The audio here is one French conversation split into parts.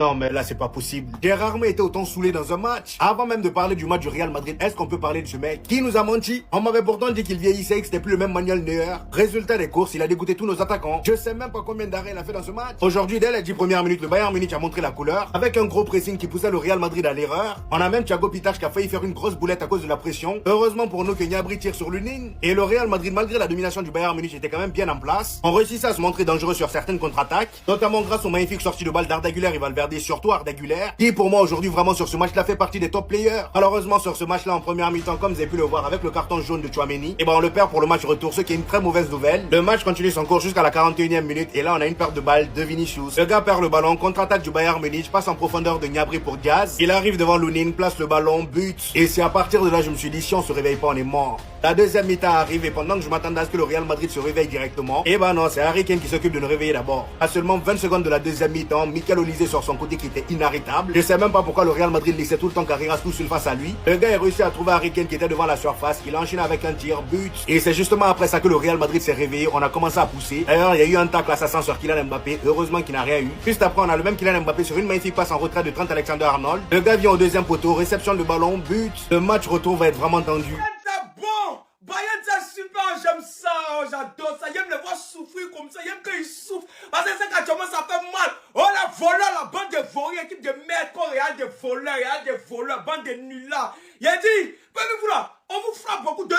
Non mais là c'est pas possible. J'ai rarement été autant saoulé dans un match. Avant même de parler du match du Real Madrid, est-ce qu'on peut parler de ce mec qui nous a menti? On m'avait pourtant dit qu'il vieillissait et que c'était plus le même Manuel Neuer. Résultat des courses, il a dégoûté tous nos attaquants. Je sais même pas combien d'arrêts il a fait dans ce match. Aujourd'hui, dès les 10 premières minutes, le Bayern Munich a montré la couleur avec un gros pressing qui poussait le Real Madrid à l'erreur. On a même Thiago Pitach qui a failli faire une grosse boulette à cause de la pression. Heureusement pour nous que Gnabry tire sur Lunin et le Real Madrid, malgré la domination du Bayern Munich, était quand même bien en place. On réussissait à se montrer dangereux sur certaines contre-attaques, notamment grâce aux magnifiques sorties de balle d'Arda Güler et Valverde, surtout Arda Güler, qui pour moi aujourd'hui vraiment sur ce match-là fait partie des top players. Malheureusement sur ce match-là en première mi-temps, comme vous avez pu le voir avec le carton jaune de Tchouaméni, et ben on le perd pour le match retour, ce qui est une très mauvaise nouvelle. Le match continue son cours jusqu'à la 41e minute et là on a une perte de balle de Vinicius. Le gars perd le ballon, contre-attaque du Bayern Munich, passe en profondeur de Gnabry pour Diaz. Il arrive devant Lunin, place le ballon, but. Et c'est à partir de là je me suis dit si on se réveille pas on est mort. La deuxième mi-temps arrive et pendant que je m'attendais à ce que le Real Madrid se réveille directement, et ben non, c'est Harry Kane qui s'occupe de nous réveiller d'abord. À seulement 20 secondes de la deuxième mi-temps, Mikel Olise sur son côté qui était inarrêtable. Je sais même pas pourquoi le Real Madrid laissait tout le temps Carreras tout seul face à lui. Le gars a réussi à trouver Harry Kane qui était devant la surface, il a enchaîné avec un tir, but. Et c'est justement après ça que le Real Madrid s'est réveillé, on a commencé à pousser. D'ailleurs, il y a eu un tacle assassin sur Kylian Mbappé, heureusement qu'il n'a rien eu. Juste après, on a le même Kylian Mbappé sur une magnifique passe en retrait de Trent Alexander-Arnold. Le gars vient au deuxième poteau, réception de ballon, but. Le match retour va être vraiment tendu. Bayern c'est super, j'aime ça, j'adore ça, j'aime les voir souffrir comme ça, j'aime qu'ils souffrent, parce que c'est quand ça fait mal. Oh la voleur, la bande de voleurs, équipe de merde, Real de voleurs, bande de nullards. Il a dit, vous là, on vous frappe beaucoup de 1.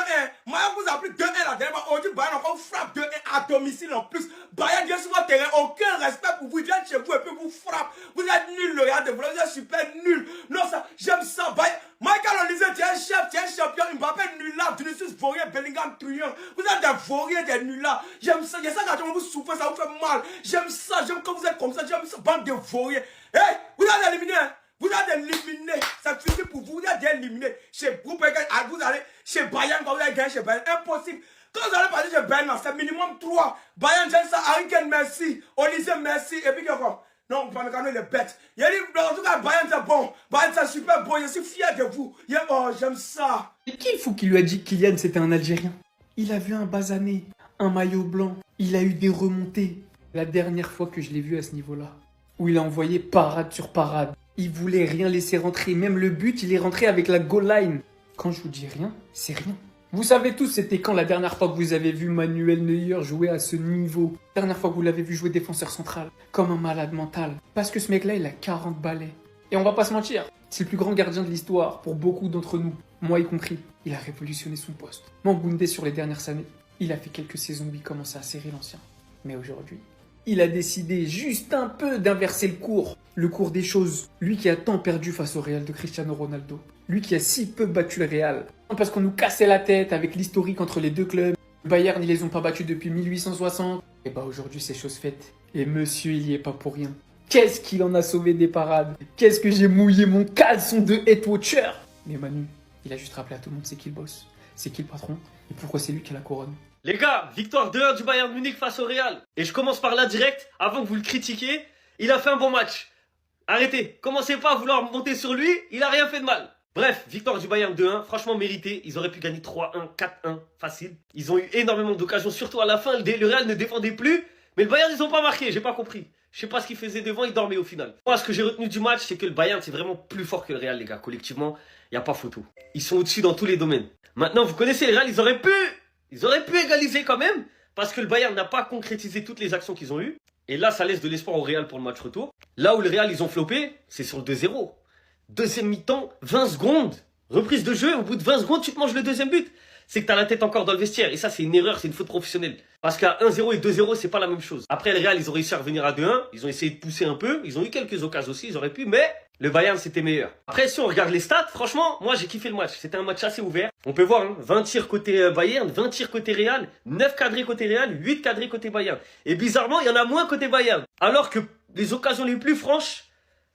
Bayern vous a pris 2-1 la dernière fois, aujourd'hui Bayern encore vous frappe 2-1 à domicile en plus. Bayern vient sur votre terrain, aucun respect pour vous, il vient chez vous et puis vous frappe. Vous êtes nul, le Real de voleurs, vous êtes super nul. Non ça, j'aime ça, Bayern. Michael Olise, tu es un chef, tu es un champion, Mbappé nulard, Vinicius Vaurier, Bellingham truand. Vous êtes des Vauriers, des nullards. J'aime ça, il y a ça quand vous souffrez, ça vous fait mal. J'aime ça, j'aime quand vous êtes comme ça, j'aime ça, bande de Vauriers. Hey, vous êtes éliminés, hein? Vous êtes éliminés, ça suffit pour vous, vous êtes éliminés. Chez vous, vous allez chez Bayern, quand vous allez gagner chez Bayern, impossible. Quand vous allez passer chez Bayern, c'est minimum 3. Bayern, j'aime ça, Harry Kane, merci. Olise, merci. Et puis quoi? Non, vous il est bête. Il a dit, en tout cas, Bayern c'est bon. Bayern c'est super bon. Je suis fier de vous. Oh, j'aime ça. Et qui fou qui lui a dit que Kylian c'était un Algérien? Il a vu un basané, un maillot blanc. Il a eu des remontées. La dernière fois que je l'ai vu à ce niveau-là, où il a envoyé parade sur parade. Il voulait rien laisser rentrer. Même le but, il est rentré avec la goal line. Quand je vous dis rien, c'est rien. Vous savez tous, c'était quand la dernière fois que vous avez vu Manuel Neuer jouer à ce niveau? La dernière fois que vous l'avez vu jouer défenseur central, comme un malade mental. Parce que ce mec-là, il a 40 balais. Et on va pas se mentir, c'est le plus grand gardien de l'histoire pour beaucoup d'entre nous, moi y compris. Il a révolutionné son poste. Mangoundé sur les dernières années, il a fait quelques saisons où il commençait à serrer l'ancien. Mais aujourd'hui, il a décidé juste un peu d'inverser le cours des choses. Lui qui a tant perdu face au Real de Cristiano Ronaldo. Lui qui a si peu battu le Real. Parce qu'on nous cassait la tête avec l'historique entre les deux clubs. Le Bayern, ils les ont pas battus depuis 1860. Et bah aujourd'hui, c'est chose faite. Et monsieur, il y est pas pour rien. Qu'est-ce qu'il en a sauvé des parades. Qu'est-ce que j'ai mouillé mon caleçon de head watcher. Mais Manu, il a juste rappelé à tout le monde c'est qui le boss. C'est qui le patron. Et pourquoi c'est lui qui a la couronne. Les gars, victoire 2-1 du Bayern Munich face au Real. Et je commence par là direct, avant que vous le critiquiez. Il a fait un bon match. Arrêtez, commencez pas à vouloir monter sur lui, il a rien fait de mal. Bref, victoire du Bayern 2-1, franchement mérité. Ils auraient pu gagner 3-1, 4-1, facile. Ils ont eu énormément d'occasions, surtout à la fin. Le Real ne défendait plus. Mais le Bayern, ils ont pas marqué, j'ai pas compris. Je sais pas ce qu'ils faisaient devant, ils dormaient au final. Moi, ce que j'ai retenu du match, c'est que le Bayern, c'est vraiment plus fort que le Real, les gars. Collectivement, il n'y a pas photo. Ils sont au-dessus dans tous les domaines. Maintenant, vous connaissez le Real, ils auraient pu égaliser quand même. Parce que le Bayern n'a pas concrétisé toutes les actions qu'ils ont eues. Et là, ça laisse de l'espoir au Real pour le match retour. Là où le Real, ils ont flopé, c'est sur le 2-0. Deuxième mi-temps, 20 secondes. Reprise de jeu, au bout de 20 secondes, tu te manges le deuxième but. C'est que t'as la tête encore dans le vestiaire. Et ça, c'est une erreur, c'est une faute professionnelle. Parce qu'à 1-0 et 2-0, c'est pas la même chose. Après, le Real, ils ont réussi à revenir à 2-1. Ils ont essayé de pousser un peu. Ils ont eu quelques occasions aussi, ils auraient pu. Mais le Bayern, c'était meilleur. Après, si on regarde les stats, franchement, moi, j'ai kiffé le match. C'était un match assez ouvert. On peut voir, hein, 20 tirs côté Bayern, 20 tirs côté Real, 9 cadrés côté Real, 8 cadrés côté Bayern. Et bizarrement, il y en a moins côté Bayern. Alors que les occasions les plus franches,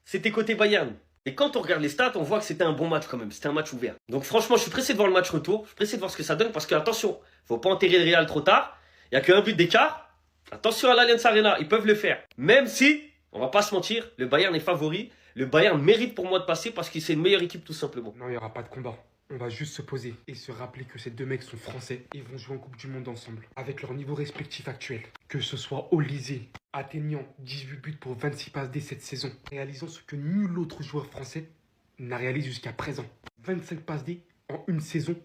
c'était côté Bayern. Et quand on regarde les stats, on voit que c'était un bon match quand même. C'était un match ouvert. Donc franchement, je suis pressé de voir le match retour. Je suis pressé de voir ce que ça donne parce que, attention, faut pas enterrer le Real trop tard. Il n'y a qu'un but d'écart. Attention à l'Allianz Arena, ils peuvent le faire. Même si, on va pas se mentir, le Bayern est favori. Le Bayern mérite pour moi de passer parce que c'est une meilleure équipe tout simplement. Non, il n'y aura pas de combat. On va juste se poser et se rappeler que ces deux mecs sont français et vont jouer en Coupe du Monde ensemble, avec leur niveau respectif actuel. Que ce soit Olise, atteignant 18 buts pour 26 passes D cette saison, réalisant ce que nul autre joueur français n'a réalisé jusqu'à présent. 25 passes D en une saison,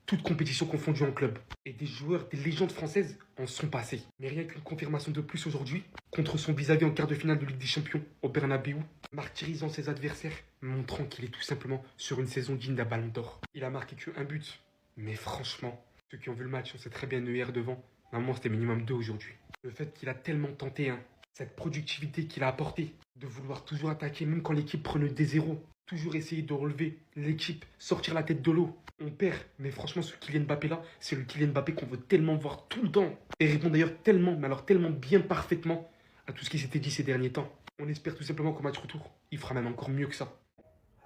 toutes compétitions confondues en club. Et des joueurs, des légendes françaises en sont passés. Mais rien qu'une confirmation de plus aujourd'hui, contre son vis-à-vis en quart de finale de Ligue des Champions au Bernabéu, martyrisant ses adversaires, montrant qu'il est tout simplement sur une saison digne d'un ballon d'or. Il a marqué qu'un but. Mais franchement, ceux qui ont vu le match, on sait très bien Neuer devant. Normalement, c'était minimum 2 aujourd'hui. Le fait qu'il a tellement tenté, cette productivité qu'il a apportée, de vouloir toujours attaquer, même quand l'équipe prenait des zéros, toujours essayer de relever l'équipe, sortir la tête de l'eau. On perd, mais franchement, ce Kylian Mbappé là, c'est le Kylian Mbappé qu'on veut tellement voir tout le temps. Et répond d'ailleurs tellement, mais alors tellement bien parfaitement à tout ce qui s'était dit ces derniers temps. On espère tout simplement qu'au match retour, il fera même encore mieux que ça.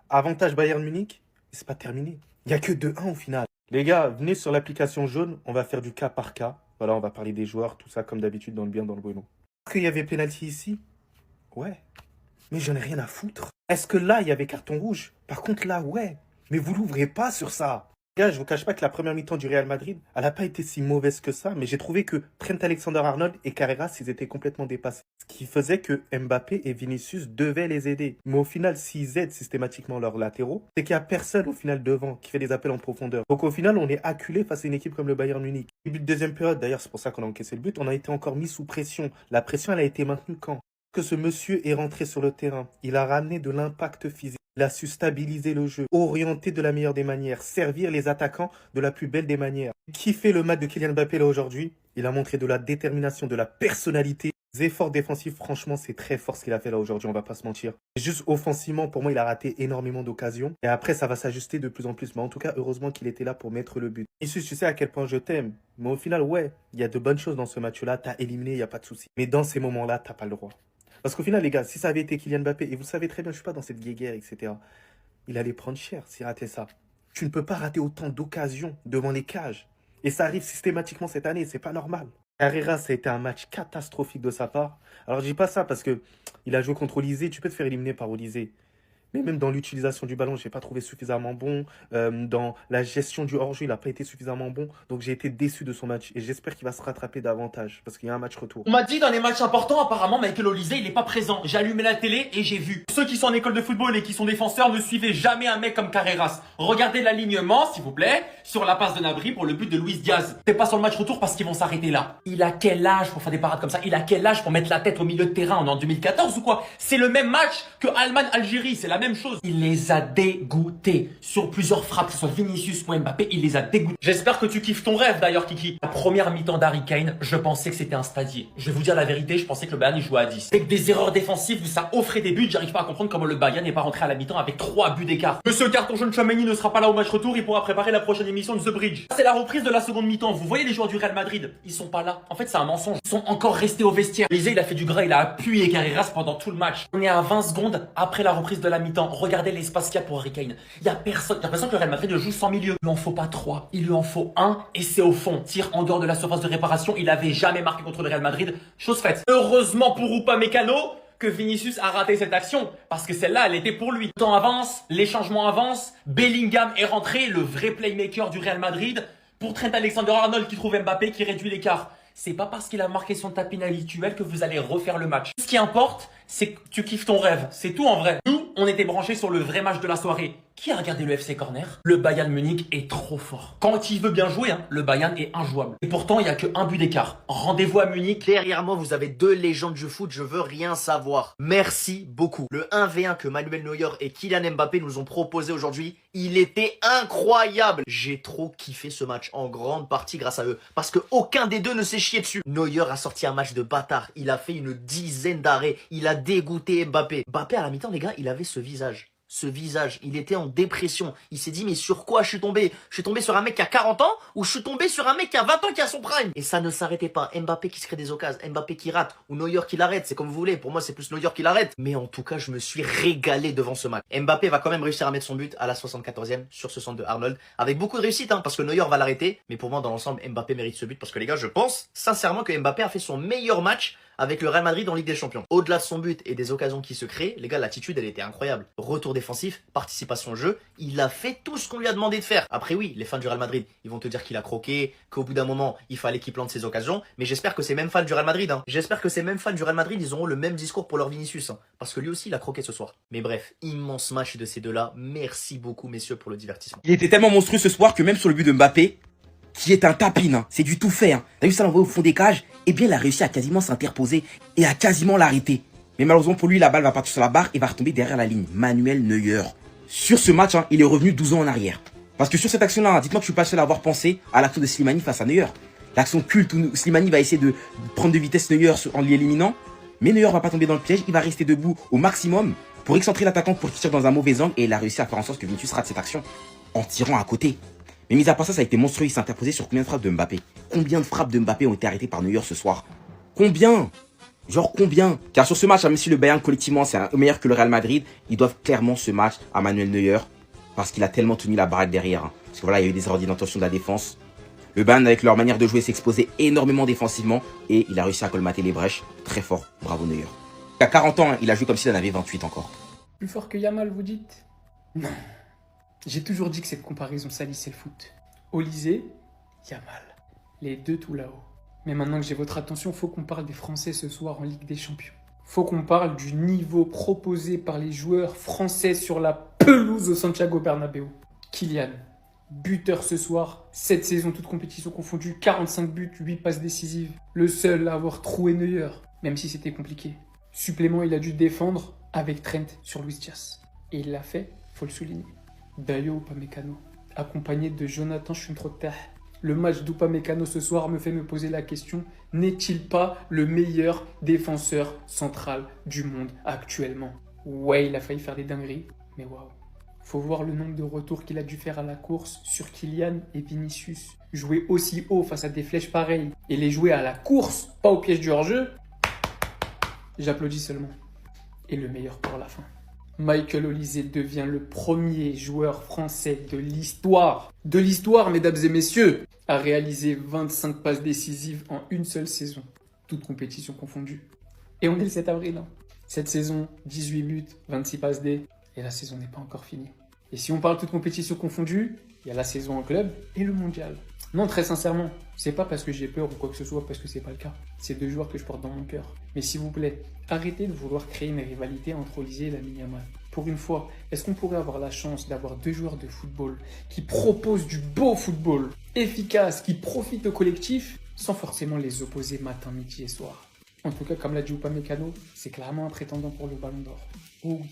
Avantage Bayern Munich, c'est pas terminé. Il n'y a que 2-1 au final. Les gars, venez sur l'application jaune, on va faire du cas par cas. Voilà, on va parler des joueurs, tout ça comme d'habitude, dans le bien, dans le bon. Est-ce qu'il y avait pénalty ici? Ouais. Mais j'en ai rien à foutre. Est-ce que là, il y avait carton rouge? Par contre, là, ouais. Mais vous l'ouvrez pas sur ça. Les gars, je vous cache pas que la première mi-temps du Real Madrid, elle n'a pas été si mauvaise que ça, mais j'ai trouvé que Trent Alexander-Arnold et Carreras, ils étaient complètement dépassés. Ce qui faisait que Mbappé et Vinicius devaient les aider. Mais au final, s'ils aident systématiquement leurs latéraux, c'est qu'il n'y a personne au final devant qui fait des appels en profondeur. Donc au final, on est acculé face à une équipe comme le Bayern Munich. Début de deuxième période, d'ailleurs, c'est pour ça qu'on a encaissé le but, on a été encore mis sous pression. La pression, elle a été maintenue quand? Que ce monsieur est rentré sur le terrain. Il a ramené de l'impact physique. Il a su stabiliser le jeu, orienter de la meilleure des manières, servir les attaquants de la plus belle des manières. Qui fait le match de Kylian Mbappé là aujourd'hui? Il a montré de la détermination, de la personnalité. Les efforts défensifs, franchement, c'est très fort ce qu'il a fait là aujourd'hui, on va pas se mentir. Juste offensivement, pour moi, il a raté énormément d'occasions. Et après, ça va s'ajuster de plus en plus. Mais en tout cas, heureusement qu'il était là pour mettre le but. Issus, tu sais à quel point je t'aime. Mais au final, ouais, il y a de bonnes choses dans ce match-là. T'as éliminé, il n'y a pas de souci. Mais dans ces moments-là, t'as pas le droit. Parce qu'au final, les gars, si ça avait été Kylian Mbappé, et vous le savez très bien, je suis pas dans cette guéguerre, etc., il allait prendre cher s'il ratait ça. Tu ne peux pas rater autant d'occasions devant les cages. Et ça arrive systématiquement cette année, c'est pas normal. Carreras, ça a été un match catastrophique de sa part. Alors, je dis pas ça parce que il a joué contre Olise, tu peux te faire éliminer par Olise. Mais même dans l'utilisation du ballon, je n'ai pas trouvé suffisamment bon. Dans la gestion du hors-jeu, il n'a pas été suffisamment bon. Donc j'ai été déçu de son match. Et j'espère qu'il va se rattraper davantage. Parce qu'il y a un match retour. On m'a dit dans les matchs importants, apparemment, Michael Olise, il est pas présent. J'ai allumé la télé et j'ai vu. Ceux qui sont en école de football et qui sont défenseurs, ne suivez jamais un mec comme Carreras. Regardez l'alignement, s'il vous plaît, sur la passe de Nabri pour le but de Luis Diaz. C'est pas sur le match retour parce qu'ils vont s'arrêter là. Il a quel âge pour faire des parades comme ça? Il a quel âge pour mettre la tête au milieu de terrain? On est en 2014 ou quoi? C'est le même match que Allemagne-Algérie, c'est la même chose. Il les a dégoûtés sur plusieurs frappes, que ce soit Vinicius ou Mbappé, il les a dégoûtés. J'espère que tu kiffes ton rêve d'ailleurs, Kiki. La première mi-temps d'Harry Kane, je pensais que c'était un stadier. Je vais vous dire la vérité, je pensais que le Bayern il jouait à 10. Avec des erreurs défensives, ça offrait des buts, j'arrive pas à comprendre comment le Bayern n'est pas rentré à la mi-temps avec 3 buts d'écart. Monsieur Carton jaune Tchouaméni ne sera pas là au match retour, il pourra préparer la prochaine émission de The Bridge. C'est la reprise de la seconde mi-temps. Vous voyez les joueurs du Real Madrid, ils sont pas là. En fait, c'est un mensonge. Ils sont encore restés au vestiaire. Lisée, il a fait du gras, il a appuyé Carreras pendant tout le match. On est à 20 secondes après la reprise de la mi-temps. Regardez l'espace qu'il y a pour Harry Kane. Il y a personne. J'ai l'impression que le Real Madrid joue sans milieu. Il lui en faut pas 3. Il lui en faut 1 et c'est au fond. Tire en dehors de la surface de réparation. Il avait jamais marqué contre le Real Madrid. Chose faite. Heureusement pour Upamecano que Vinicius a raté cette action. Parce que celle-là, elle était pour lui. Le temps avance, les changements avancent. Bellingham est rentré, le vrai playmaker du Real Madrid. Pour Trent Alexander-Arnold qui trouve Mbappé qui réduit l'écart. C'est pas parce qu'il a marqué son tapis habituel que vous allez refaire le match. Ce qui importe, c'est que tu kiffes ton rêve. C'est tout en vrai. Nous, on était branchés sur le vrai match de la soirée. Qui a regardé le FC Corner? Le Bayern Munich est trop fort. Quand il veut bien jouer, le Bayern est injouable. Et pourtant, il n'y a que 1 but d'écart. Rendez-vous à Munich. Derrière moi, vous avez 2 légendes du foot, je veux rien savoir. Merci beaucoup. Le 1v1 que Manuel Neuer et Kylian Mbappé nous ont proposé aujourd'hui, il était incroyable. J'ai trop kiffé ce match, en grande partie grâce à eux. Parce que aucun des deux ne s'est chié dessus. Neuer a sorti un match de bâtard. Il a fait une dizaine d'arrêts. Il a dégoûté Mbappé. Mbappé, à la mi-temps, les gars, il avait ce visage. Il était en dépression. Il s'est dit, mais sur quoi je suis tombé? Je suis tombé sur un mec qui a 40 ans ou je suis tombé sur un mec qui a 20 ans qui a son prime? Et ça ne s'arrêtait pas. Mbappé qui se crée des occasions, Mbappé qui rate ou Neuer qui l'arrête, c'est comme vous voulez. Pour moi, c'est plus Neuer qui l'arrête. Mais en tout cas, je me suis régalé devant ce match. Mbappé va quand même réussir à mettre son but à la 74e sur ce centre de Arnold avec beaucoup de réussite, parce que Neuer va l'arrêter. Mais pour moi, dans l'ensemble, Mbappé mérite ce but parce que les gars, je pense sincèrement que Mbappé a fait son meilleur match avec le Real Madrid en Ligue des Champions. Au-delà de son but et des occasions qui se créent, les gars, l'attitude, elle était incroyable. Retour défensif, participation au jeu, il a fait tout ce qu'on lui a demandé de faire. Après oui, les fans du Real Madrid, ils vont te dire qu'il a croqué, qu'au bout d'un moment, il fallait qu'il plante ses occasions, mais j'espère que ces mêmes fans du Real Madrid, j'espère que ces mêmes fans du Real Madrid, ils auront le même discours pour leur Vinicius, parce que lui aussi, il a croqué ce soir. Mais bref, immense match de ces deux-là. Merci beaucoup, messieurs, pour le divertissement. Il était tellement monstrueux ce soir que même sur le but de Mbappé, qui est un tapin, c'est du tout fait. T'as vu ça l'envoyer au fond des cages? Eh bien, il a réussi à quasiment s'interposer et à quasiment l'arrêter. Mais malheureusement pour lui, la balle va partir sur la barre et va retomber derrière la ligne. Manuel Neuer. Sur ce match, il est revenu 12 ans en arrière. Parce que sur cette action-là, dites-moi que je suis pas le seul à avoir pensé à l'action de Slimani face à Neuer. L'action culte où Slimani va essayer de prendre de vitesse Neuer en l'éliminant. Mais Neuer va pas tomber dans le piège, il va rester debout au maximum pour excentrer l'attaquant pour qu'il tire dans un mauvais angle. Et il a réussi à faire en sorte que Vinicius rate cette action en tirant à côté. Mais mis à part ça, ça a été monstrueux. Il s'est interposé sur combien de frappes de Mbappé? Combien de frappes de Mbappé ont été arrêtées par Neuer ce soir? Combien? Genre combien? Car sur ce match, même si le Bayern collectivement c'est meilleur que le Real Madrid, ils doivent clairement ce match à Manuel Neuer parce qu'il a tellement tenu la baraque derrière. Parce que voilà, il y a eu des erreurs d'intention de la défense. Le Bayern, avec leur manière de jouer, s'exposait énormément défensivement et il a réussi à colmater les brèches. Très fort. Bravo Neuer. À 40 ans, il a joué comme s'il en avait 28 encore. Plus fort que Yamal, vous dites? Non. J'ai toujours dit que cette comparaison salissait le foot. Olysée, Yamal. Les deux tout là-haut. Mais maintenant que j'ai votre attention, faut qu'on parle des Français ce soir en Ligue des Champions. Faut qu'on parle du niveau proposé par les joueurs français sur la pelouse au Santiago Bernabéu. Kylian, buteur ce soir, 7 saisons toutes compétitions confondues, 45 buts, 8 passes décisives. Le seul à avoir troué Neuer, même si c'était compliqué. Supplément, il a dû défendre avec Trent sur Luis Diaz. Et il l'a fait, faut le souligner. Dayo Upamecano, accompagné de Jonathan Schundrotter. Le match d'Upamecano ce soir me fait me poser la question, n'est-il pas le meilleur défenseur central du monde actuellement? Ouais, il a failli faire des dingueries, mais waouh. Faut voir le nombre de retours qu'il a dû faire à la course sur Kylian et Vinicius. Jouer aussi haut face à des flèches pareilles et les jouer à la course, pas au piège du hors-jeu, j'applaudis seulement. Et le meilleur pour la fin. Michael Olysée devient le premier joueur français de l'histoire, mesdames et messieurs, à réaliser 25 passes décisives en une seule saison, toutes compétitions confondues. Et on est le 7 avril. Cette saison, 18 buts, 26 passes D, et la saison n'est pas encore finie. Et si on parle toutes compétitions confondues, il y a la saison en club et le mondial. Non, très sincèrement, c'est pas parce que j'ai peur ou quoi que ce soit, parce que c'est pas le cas. C'est deux joueurs que je porte dans mon cœur. Mais s'il vous plaît, arrêtez de vouloir créer une rivalité entre Olysée et Lamine Yamal. Pour une fois, est-ce qu'on pourrait avoir la chance d'avoir deux joueurs de football qui proposent du beau football, efficace, qui profitent au collectif, sans forcément les opposer matin, midi et soir? En tout cas, comme l'a dit Upamecano, c'est clairement un prétendant pour le Ballon d'Or. Oh oui.